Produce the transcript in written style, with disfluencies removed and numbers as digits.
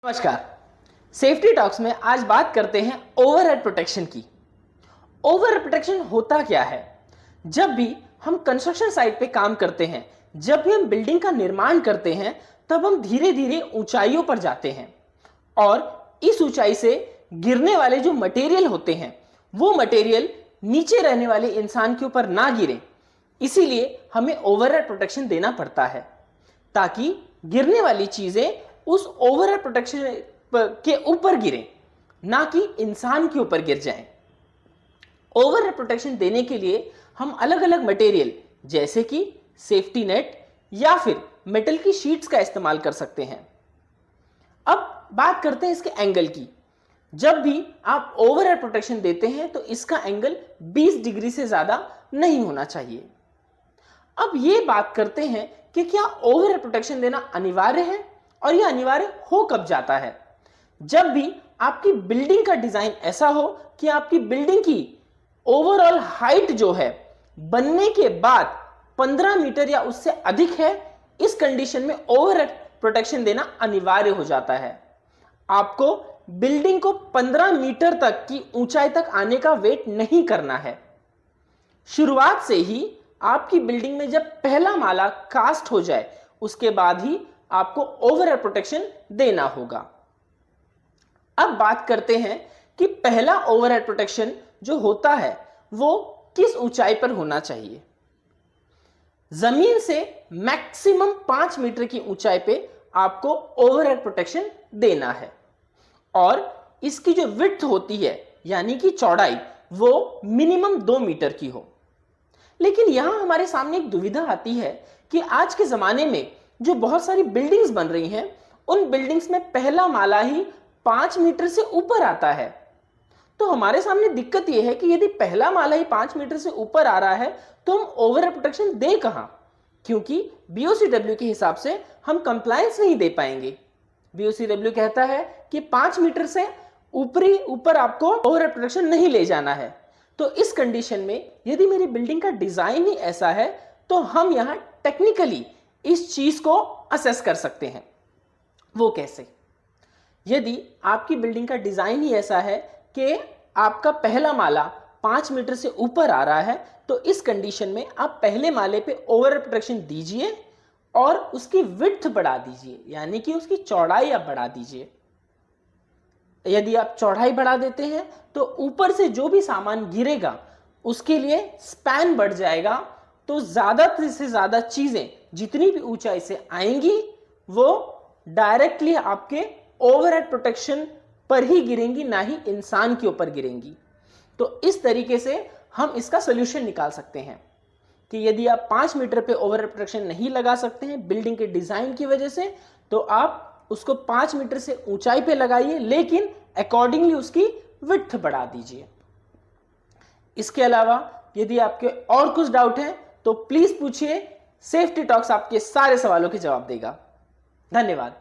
नमस्कार। Safety talks में आज बात करते हैं ओवरहेड प्रोटेक्शन की। ओवरहेड प्रोटेक्शन होता क्या है? जब भी हम कंस्ट्रक्शन साइट पे काम करते हैं, जब भी हम बिल्डिंग का निर्माण करते हैं, तब हम धीरे धीरे ऊंचाइयों पर जाते हैं और इस ऊंचाई से गिरने वाले जो मटेरियल होते हैं वो मटेरियल नीचे रहने वाले इंसान के ऊपर ना गिरे, इसीलिए हमें ओवरहेड प्रोटेक्शन देना पड़ता है ताकि गिरने वाली चीजें उस ओवरहेड प्रोटेक्शन के ऊपर गिरे, ना कि इंसान के ऊपर गिर जाएं। ओवरहेड प्रोटेक्शन देने के लिए हम अलग अलग मटेरियल जैसे कि सेफ्टी नेट या फिर मेटल की शीट्स का इस्तेमाल कर सकते हैं। अब बात करते हैं इसके एंगल की। जब भी आप ओवरहेड प्रोटेक्शन देते हैं तो इसका एंगल 20 डिग्री से ज्यादा नहीं होना चाहिए। अब ये बात करते हैं कि क्या ओवरहेड प्रोटेक्शन देना अनिवार्य है और यह अनिवार्य हो कब जाता है? जब भी आपकी बिल्डिंग का डिजाइन ऐसा हो कि आपकी बिल्डिंग की ओवरऑल हाइट जो है बनने के बाद 15 मीटर या उससे अधिक है, इस कंडीशन में ओवरहेड प्रोटेक्शन देना अनिवार्य हो जाता है। आपको बिल्डिंग को 15 मीटर तक की ऊंचाई तक आने का वेट नहीं करना है। शुरुआत से ही आपकी बिल्डिंग में जब पहला माला कास्ट हो जाए उसके बाद ही आपको ओवरहेड प्रोटेक्शन देना होगा। अब बात करते हैं कि पहला ओवरहेड प्रोटेक्शन जो होता है वो किस ऊंचाई पर होना चाहिए। जमीन से मैक्सिमम 5 मीटर की ऊंचाई पे आपको ओवरहेड प्रोटेक्शन देना है और इसकी जो विड्थ होती है यानी कि चौड़ाई वो मिनिमम 2 मीटर की हो। लेकिन यहां हमारे सामने एक दुविधा आती है कि आज के जमाने में जो बहुत सारी बिल्डिंग्स बन रही हैं, उन बिल्डिंग्स में पहला माला ही 5 मीटर से ऊपर आता है। तो हमारे सामने दिक्कत यह है कि यदि पहला माला ही 5 मीटर से ऊपर आ रहा है तो हम ओवरहेड प्रोटेक्शन दे कहां? क्योंकि बीओसीडब्ल्यू के हिसाब से हम कंप्लायंस नहीं दे पाएंगे। बीओसीडब्ल्यू कहता है कि 5 मीटर से ऊपर आपको ओवरहेड प्रोटेक्शन नहीं ले जाना है। तो इस कंडीशन में यदि मेरी बिल्डिंग का डिजाइन ही ऐसा है तो हम यहां टेक्निकली इस चीज को असेस कर सकते हैं। वो कैसे? यदि आपकी बिल्डिंग का डिजाइन ही ऐसा है कि आपका पहला माला 5 मीटर से ऊपर आ रहा है तो इस कंडीशन में आप पहले माले पे ओवरहेड प्रोटेक्शन दीजिए और उसकी विड्थ बढ़ा दीजिए, यानी कि उसकी चौड़ाई आप बढ़ा दीजिए। यदि आप चौड़ाई बढ़ा देते हैं तो ऊपर से जो भी सामान गिरेगा उसके लिए स्पैन बढ़ जाएगा, तो ज्यादा से ज्यादा चीजें जितनी भी ऊंचाई से आएंगी वो डायरेक्टली आपके ओवरहेड प्रोटेक्शन पर ही गिरेंगी, ना ही इंसान के ऊपर गिरेंगी। तो इस तरीके से हम इसका सोल्यूशन निकाल सकते हैं कि यदि आप 5 मीटर पे ओवरहेड प्रोटेक्शन नहीं लगा सकते हैं बिल्डिंग के डिजाइन की वजह से, तो आप उसको 5 मीटर से ऊंचाई पे लगाइए, लेकिन अकॉर्डिंगली उसकी विड्थ बढ़ा दीजिए। इसके अलावा यदि आपके और कुछ डाउट है तो प्लीज पूछिए। सेफ्टी टॉक्स आपके सारे सवालों के जवाब देगा। धन्यवाद।